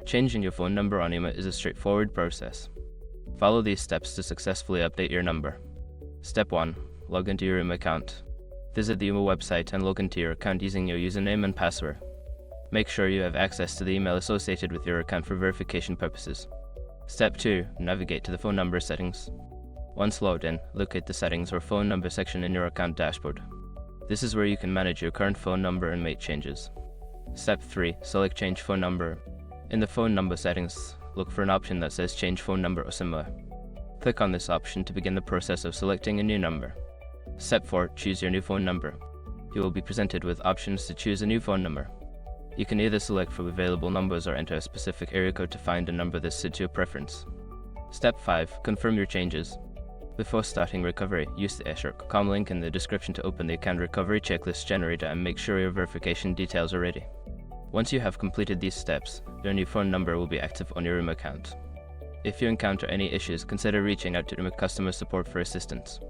Changing your phone number on Ooma is a straightforward process. Follow these steps to successfully update your number. Step 1. Log into your Ooma account. Visit the Ooma website and log into your account using your username and password. Make sure you have access to the email associated with your account for verification purposes. Step 2. Navigate to the phone number settings. Once logged in, locate the settings or phone number section in your account dashboard. This is where you can manage your current phone number and make changes. Step 3. Select Change Phone Number. In the phone number settings, look for an option that says Change Phone Number or similar. Click on this option to begin the process of selecting a new number. Step 4. Choose your new phone number. You will be presented with options to choose a new phone number. You can either select from available numbers or enter a specific area code to find a number that suits your preference. Step 5. Confirm your changes. Before starting recovery, use the eshare.com link in the description to open the account recovery checklist generator and make sure your verification details are ready. Once you have completed these steps, your new phone number will be active on your Ooma account. If you encounter any issues, consider reaching out to Ooma customer support for assistance.